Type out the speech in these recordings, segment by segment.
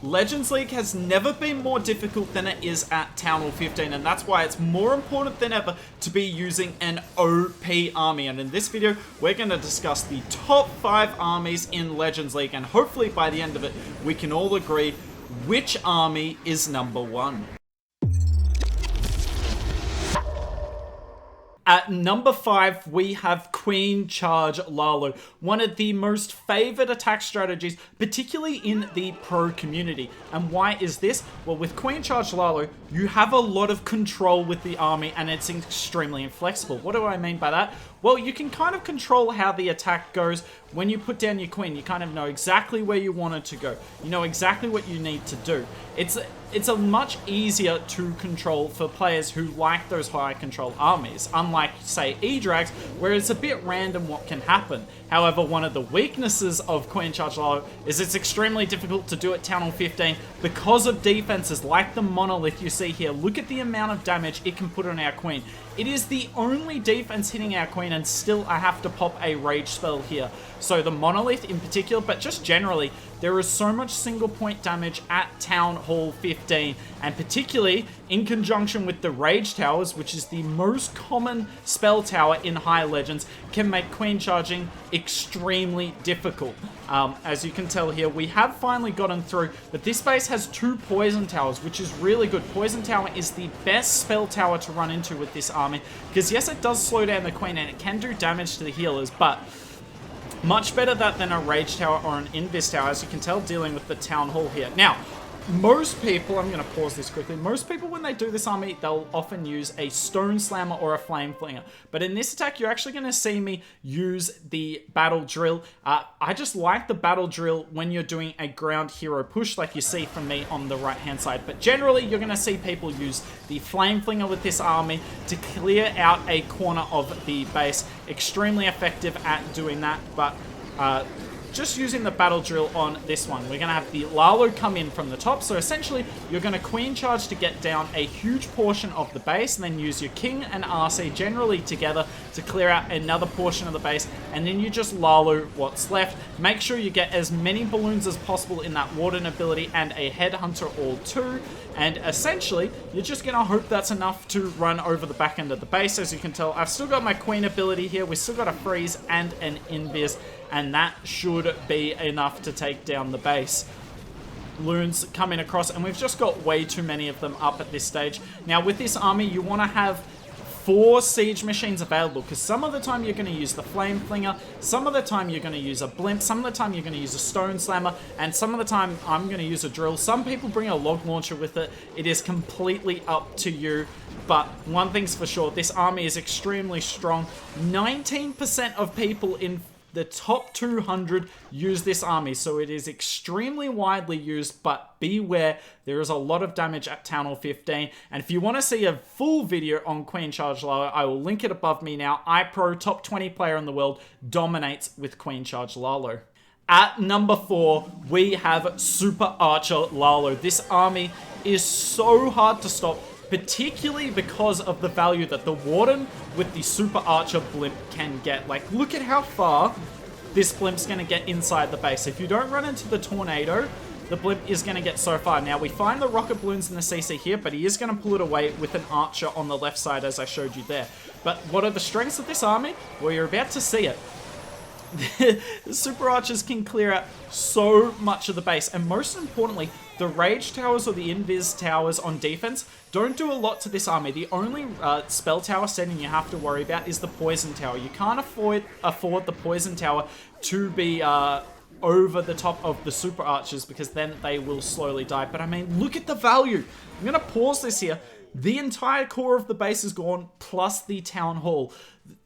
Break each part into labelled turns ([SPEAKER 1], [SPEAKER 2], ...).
[SPEAKER 1] Legends League has never been more difficult than it is at Town Hall 15, and that's why it's more important than ever to be using an OP army. And in this video, we're going to discuss the top 5 armies in Legends League, and hopefully by the end of it, we can all agree which army is number 1. At number 5, we have Queen Charge Lalo, one of the most favored attack strategies, particularly in the pro community. And why is this? Well, with Queen Charge Lalo, you have a lot of control with the army and it's extremely inflexible. What do I mean by that? Well, you can kind of control how the attack goes. When you put down your queen, you kind of know exactly where you want it to go. You know exactly what you need to do. It's a much easier to control for players who like those high control armies, unlike, say, Edrags, where it's a bit random what can happen. However, one of the weaknesses of Queen Charge Lalo is it's extremely difficult to do at Town Hall 15 because of defenses like the monolith you see here. Look at the amount of damage it can put on our queen. It is the only defense hitting our queen, and still I have to pop a rage spell here. So the monolith in particular, but just generally, there is so much single point damage at Town Hall 15, and particularly in conjunction with the rage towers, which is the most common spell tower in high legends, can make queen charging extremely difficult. As you can tell here, we have finally gotten through, but this base has 2 poison towers, which is really good. Poison tower is the best spell tower to run into with this army, because yes, it does slow down the queen and it can do damage to the healers, but much better that than a rage tower or an invis tower, as you can tell, dealing with the town hall here. Now, most people, I'm going to pause this quickly, most people when they do this army, they'll often use a stone slammer or a flame flinger. But in this attack, you're actually going to see me use the battle drill. I just like the battle drill when you're doing a ground hero push like you see from me on the right hand side. But generally, you're going to see people use the flame flinger with this army to clear out a corner of the base. Extremely effective at doing that, but just using the battle drill on this one. We're going to have the Lalo come in from the top. So essentially, you're going to queen charge to get down a huge portion of the base, and then use your king and RC generally together to clear out another portion of the base, and then you just Lalo what's left. Make sure you get as many balloons as possible in that warden ability and a headhunter all 2. And essentially, you're just going to hope that's enough to run over the back end of the base. As you can tell, I've still got my queen ability here. We've still got a freeze and an invis, and that should be enough to take down the base. Loons coming across, and we've just got way too many of them up at this stage. Now, with this army, you want to have 4 siege machines available, because some of the time you're going to use the flame flinger, some of the time you're going to use a blimp, some of the time you're going to use a stone slammer, and some of the time I'm going to use a drill. Some people bring a log launcher with it. It is completely up to you, but one thing's for sure, this army is extremely strong. 19% of people in the top 200 use this army, so it is extremely widely used, but beware, there is a lot of damage at Town Hall 15. And if you want to see a full video on Queen Charge Lalo, I will link it above me now. iPro, top 20 player in the world, dominates with Queen Charge Lalo. At number 4, we have Super Archer Lalo. This army is so hard to stop, particularly because of the value that the Warden with the Super Archer blimp can get. Like, look at how far this blimp's going to get inside the base. If you don't run into the tornado, the blimp is going to get so far. Now, we find the rocket balloons in the CC here, but he is going to pull it away with an archer on the left side, as I showed you there. But what are the strengths of this army? Well, you're about to see it. The Super Archers can clear out so much of the base, and most importantly, the rage towers or the invis towers on defense don't do a lot to this army. The only spell tower setting you have to worry about is the poison tower. You can't afford the poison tower to be over the top of the Super Archers, because then they will slowly die. But I mean, look at the value. I'm going to pause this here. The entire core of the base is gone, plus the town hall.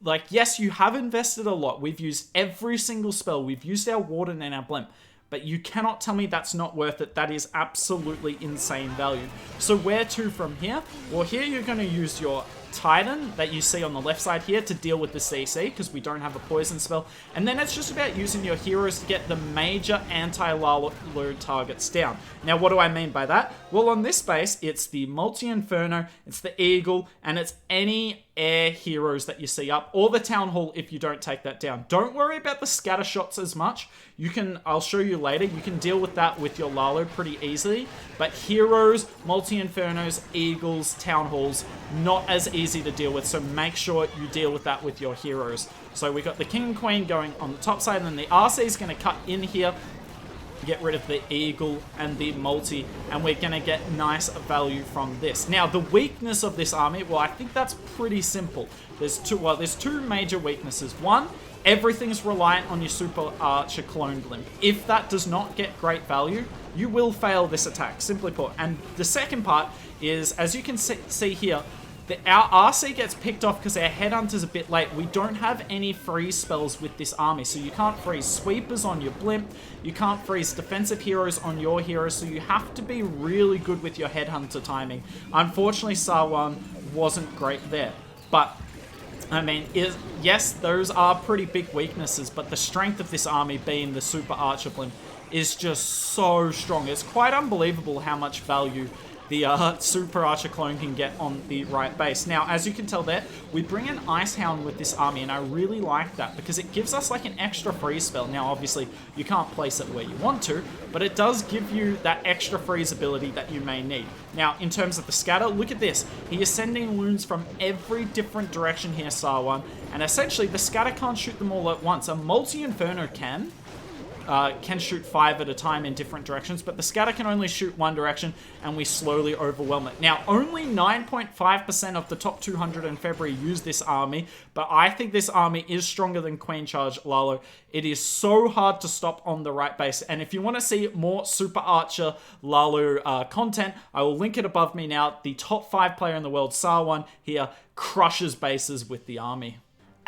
[SPEAKER 1] Like, yes, you have invested a lot. We've used every single spell. We've used our warden and our blimp. But you cannot tell me that's not worth it. That is absolutely insane value. So where to from here? Well, here you're going to use your Titan that you see on the left side here to deal with the CC, because we don't have a poison spell. And then it's just about using your heroes to get the major anti-Lalo targets down. Now, what do I mean by that? Well, on this base, it's the Multi-Inferno, it's the Eagle, and it's any air heroes that you see up, or the Town Hall if you don't take that down. Don't worry about the scatter shots as much. I'll show you later, you can deal with that with your Lalo pretty easily, but heroes, multi-infernos, eagles, Town Halls, not as easy to deal with, so make sure you deal with that with your heroes. So we got the King and Queen going on the top side, and then the RC is going to cut in here, get rid of the eagle and the multi, and we're going to get nice value from this. Now, the weakness of this army, well, I think that's pretty simple. There's two major weaknesses. One, everything's reliant on your Super Archer Clone Blimp. If that does not get great value, you will fail this attack, simply put. And the second part is, as you can see here, our RC gets picked off because our Headhunter's a bit late. We don't have any freeze spells with this army, so you can't freeze sweepers on your blimp, you can't freeze defensive heroes on your heroes, so you have to be really good with your Headhunter timing. Unfortunately, Sarwan wasn't great there, but I mean, yes, those are pretty big weaknesses, but the strength of this army being the Super Archer Blimp is just so strong. It's quite unbelievable how much value the Super Archer clone can get on the right base. Now, as you can tell there, we bring an Ice Hound with this army, and I really like that because it gives us like an extra freeze spell. Now, obviously, you can't place it where you want to, but it does give you that extra freeze ability that you may need. Now, in terms of the scatter, look at this. He is sending wounds from every different direction here, Sarwan, and essentially, the scatter can't shoot them all at once. A multi-inferno can shoot 5 at a time in different directions, but the scatter can only shoot one direction, and we slowly overwhelm it. Now, only 9.5% of the top 200 in February use this army, but I think this army is stronger than Queen Charge Lalo. It is so hard to stop on the right base, and if you want to see more Super Archer Lalo content, I will link it above me now. The top 5 player in the world, Sarwan, here, crushes bases with the army.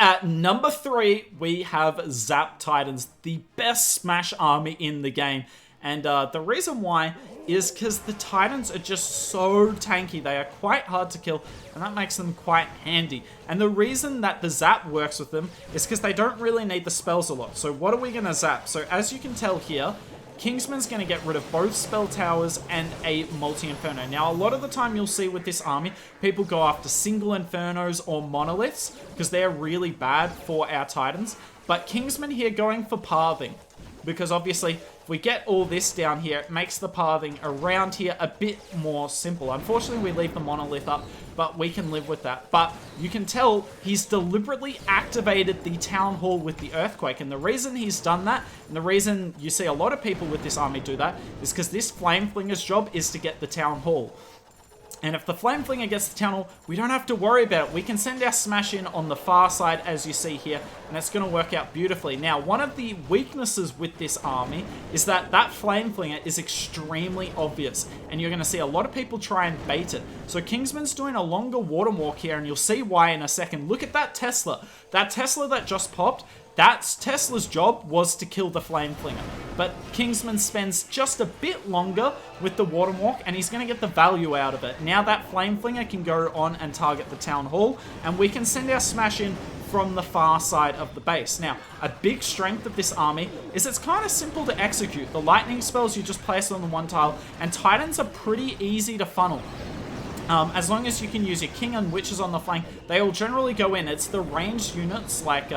[SPEAKER 1] At number 3, we have Zap Titans, the best Smash army in the game. And the reason why is because the Titans are just so tanky. They are quite hard to kill, and that makes them quite handy. And the reason that the Zap works with them is because they don't really need the spells a lot. So what are we going to zap? So as you can tell here, Kingsman's going to get rid of both spell towers and a multi-inferno. Now, a lot of the time you'll see with this army, people go after single infernos or monoliths because they're really bad for our Titans. But Kingsman here going for pathing, because obviously if we get all this down here, it makes the pathing around here a bit more simple. Unfortunately, we leave the monolith up, but we can live with that. But you can tell he's deliberately activated the Town Hall with the Earthquake, and the reason he's done that, and the reason you see a lot of people with this army do that, is because this Flame Flinger's job is to get the Town Hall. And if the Flame Flinger gets the Town Hall, we don't have to worry about it. We can send our Smash in on the far side, as you see here, and it's going to work out beautifully. Now, one of the weaknesses with this army is that that Flame Flinger is extremely obvious, and you're going to see a lot of people try and bait it. So Kingsman's doing a longer water walk here, and you'll see why in a second. Look at that Tesla. That Tesla that just popped, that's Tesla's job was to kill the Flame Flinger. But Kingsman spends just a bit longer with the water walk, and he's going to get the value out of it. Now that Flame Flinger can go on and target the Town Hall, and we can send our Smash in from the far side of the base. Now, a big strength of this army is it's kind of simple to execute. The lightning spells you just place on the one tile, and Titans are pretty easy to funnel. As long as you can use your King and Witches on the flank, they will generally go in. It's the ranged units like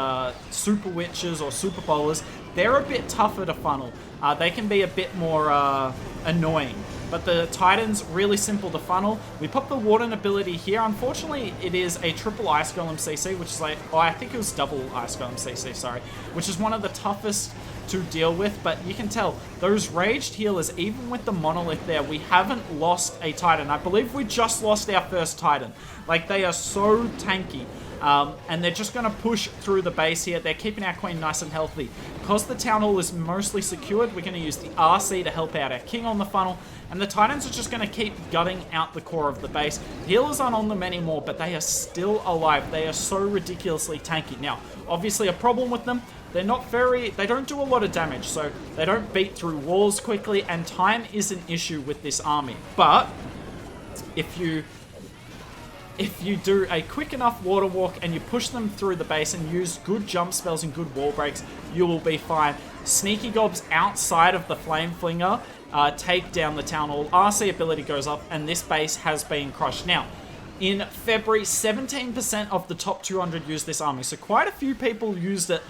[SPEAKER 1] Super Witches or Super Bowlers. They're a bit tougher to funnel. They can be a bit more annoying. But the Titans, really simple to funnel. We pop the Warden ability here. Unfortunately, it is a triple Ice Golem CC, which is like, oh, I think it was double Ice Golem CC, sorry. Which is one of the toughest to deal with, but you can tell those raged healers, even with the monolith there, we haven't lost a Titan. I believe we just lost our first Titan. Like, they are so tanky. And they're just going to push through the base here. They're keeping our Queen nice and healthy. Because the Town Hall is mostly secured, we're going to use the RC to help out our King on the funnel. And the Titans are just going to keep gutting out the core of the base. Healers aren't on them anymore, but they are still alive. They are so ridiculously tanky. Now, obviously a problem with them, they don't do a lot of damage, so they don't beat through walls quickly, and time is an issue with this army. But if you do a quick enough water walk and you push them through the base and use good jump spells and good wall breaks, you will be fine. Sneaky Gobs outside of the Flame Flinger take down the Town Hall. RC ability goes up, and this base has been crushed. Now, In February, 17% of the top 200 used this army. So quite a few people used it,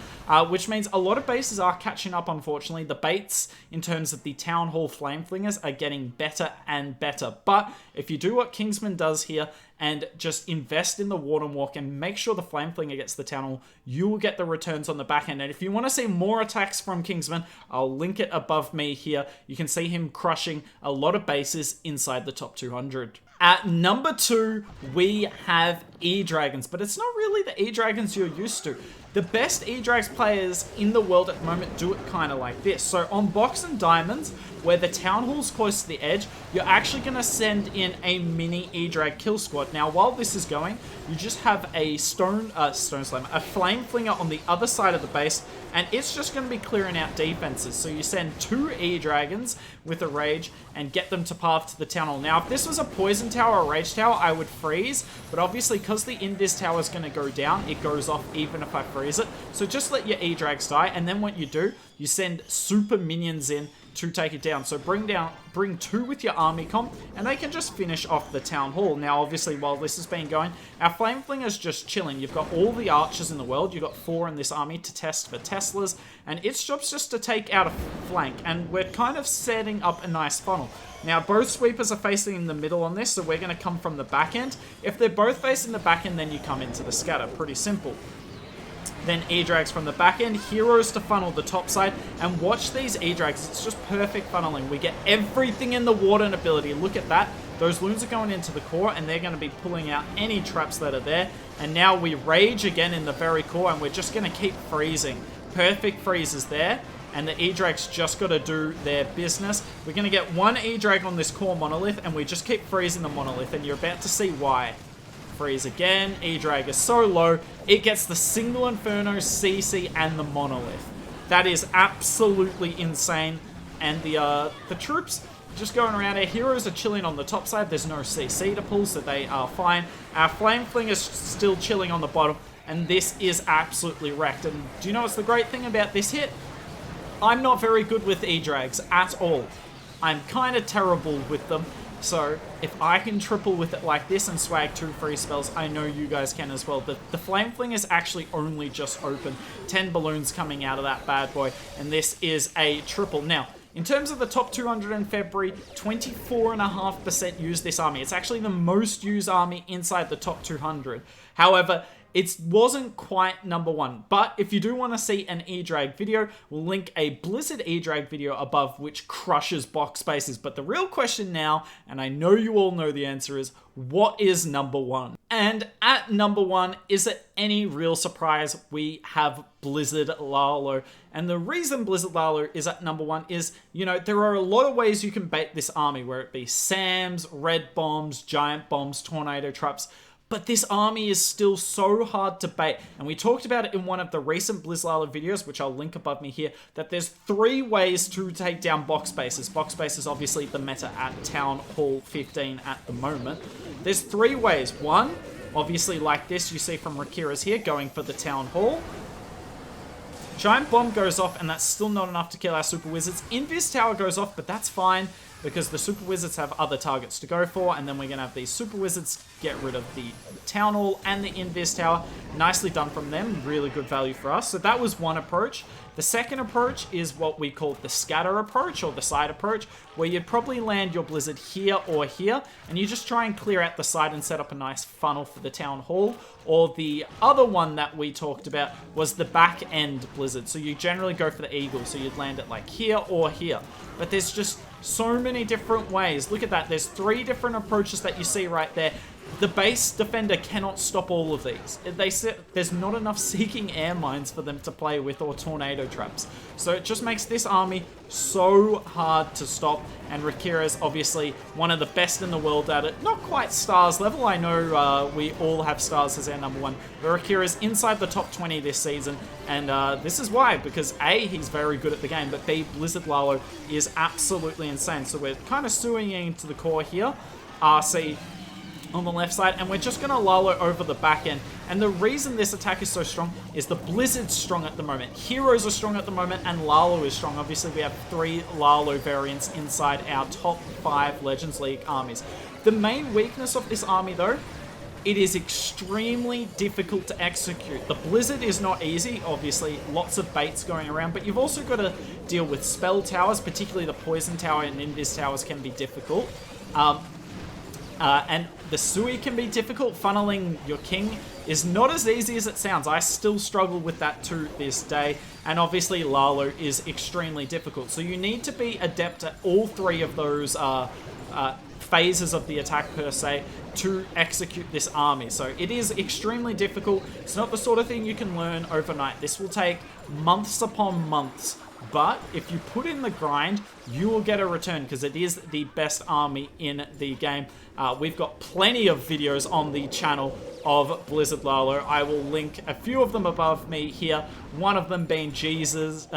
[SPEAKER 1] which means a lot of bases are catching up, unfortunately. The baits, in terms of the Town Hall Flameflingers, are getting better and better. But if you do what Kingsman does here and just invest in the Warden Walk and make sure the Flameflinger gets the Town Hall, you will get the returns on the back end. And if you want to see more attacks from Kingsman, I'll link it above me here. You can see him crushing a lot of bases inside the top 200. At number 2, we have Edragons, but it's not really the Edragons you're used to. The best Edrags players in the world at the moment do it kind of like this. So on Box and Diamonds, where the Town Hall's close to the edge, you're actually going to send in a mini Edrag kill squad. Now, while this is going, you just have a Stone Slammer, a Flame Flinger on the other side of the base, and it's just going to be clearing out defenses. So you send 2 E-Dragons with a Rage and get them to path to the Town Hall. Now, if this was a Poison Tower or a Rage Tower, I would freeze, but obviously, because the Invis Tower is going to go down, it goes off even if I freeze it. So just let your E-Drags die, and then what you do, you send super minions in to take it down. So bring 2 with your army comp, and they can just finish off the Town Hall. Now, obviously, while this has been going, our Flame Flinger's just chilling. You've got all the archers in the world. You've got 4 in this army to test for Teslas, and its job's just to take out a flank, and we're kind of setting up a nice funnel. Now, both sweepers are facing in the middle on this, so we're going to come from the back end. If they're both facing the back end, then you come into the scatter. Pretty simple. Then Edrags from the back end, heroes to funnel the top side, and watch these Edrags. It's just perfect funneling. We get everything in the Warden ability. Look at that. Those loons are going into the core, and they're going to be pulling out any traps that are there. And now we Rage again in the very core, and we're just going to keep freezing. Perfect freezes there, and the Edrags just got to do their business. We're going to get 1 Edrag on this core monolith, and we just keep freezing the monolith, and you're about to see why. Freeze again. Edrag is so low, it gets the single Inferno, CC, and the monolith. That is absolutely insane. And the troops just going around. Our heroes are chilling on the top side. There's no CC to pull, so they are fine. Our Flame Flinger's still chilling on the bottom, and this is absolutely wrecked. And do you know what's the great thing about this hit? I'm not very good with Edrags at all. I'm kind of terrible with them. So, if I can triple with it like this and swag 2 free spells, I know you guys can as well. But the Flame Fling is actually only just open. 10 balloons coming out of that bad boy, and this is a triple. Now, in terms of the top 200 in February, 24.5% used this army. It's actually the most used army inside the top 200. However, it wasn't quite number 1, but if you do want to see an Edrag video, we'll link a Blizzard Edrag video above which crushes box spaces. But the real question now, and I know you all know the answer, is what is number 1? And at number 1, is it any real surprise? We have Blizzard Lalo. And the reason Blizzard Lalo is at number 1 is, you know, there are a lot of ways you can bait this army, where it be SAMs, red bombs, giant bombs, tornado traps. But this army is still so hard to bait. And we talked about it in one of the recent Blizzlala videos, which I'll link above me here, that there's 3 ways to take down box spaces. Box space is obviously the meta at Town Hall 15 at the moment. There's 3 ways. 1, obviously like this, you see from Riqirez here, going for the Town Hall. Giant bomb goes off, and that's still not enough to kill our Super Wizards. Invis Tower goes off, but that's fine, because the Super Wizards have other targets to go for, and then we're going to have these Super Wizards get rid of the Town Hall and the Invis Tower. Nicely done from them. Really good value for us. So that was one approach. The second approach is what we call the scatter approach, or the side approach, where you'd probably land your Blizzard here or here, and you just try and clear out the side and set up a nice funnel for the Town Hall. Or the other one that we talked about was the back end Blizzard. So you generally go for the Eagle, so you'd land it like here or here. But there's just so many different ways. Look at that. There's 3 different approaches that you see right there. The base defender cannot stop all of these. There's not enough seeking air mines for them to play with, or tornado traps. So it just makes this army so hard to stop. And Riqirez, obviously one of the best in the world at it. Not quite stars level. I know we all have stars as our number 1. But Riqirez inside the top 20 this season. And this is why. Because A, he's very good at the game. But B, Blizzard Lalo is absolutely insane. So we're kind of suing into the core here. RC on the left side, and we're just going to Lalo over the back end. And the reason this attack is so strong is the Blizzard's strong at the moment, Heroes are strong at the moment, and Lalo is strong. Obviously, we have 3 Lalo variants inside our top 5 Legends League armies. The main weakness of this army, though, it is extremely difficult to execute. The Blizzard is not easy, obviously, lots of baits going around, but you've also got to deal with spell towers, particularly the Poison Tower and Invis Towers can be difficult. And the Sui can be difficult. Funneling your king is not as easy as it sounds. I still struggle with that to this day. And obviously Lalo is extremely difficult. So you need to be adept at all three of those phases of the attack per se to execute this army. So it is extremely difficult. It's not the sort of thing you can learn overnight. This will take months upon months. But if you put in the grind, you will get a return because it is the best army in the game. We've got plenty of videos on the channel of Blizzard Lalo. I will link a few of them above me here. One of them being Jesus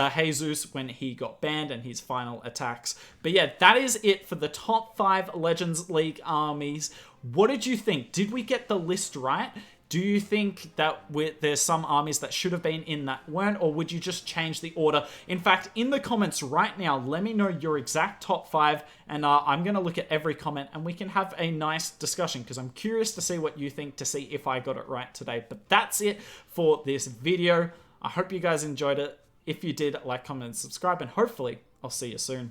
[SPEAKER 1] when he got banned and his final attacks. But yeah, that is it for the top 5 Legends League armies. What did you think? Did we get the list right? Do you think that there's some armies that should have been in that weren't, or would you just change the order? In fact, in the comments right now, let me know your exact top 5, and I'm going to look at every comment, and we can have a nice discussion, because I'm curious to see what you think, to see if I got it right today. But that's it for this video. I hope you guys enjoyed it. If you did, like, comment, and subscribe, and hopefully I'll see you soon.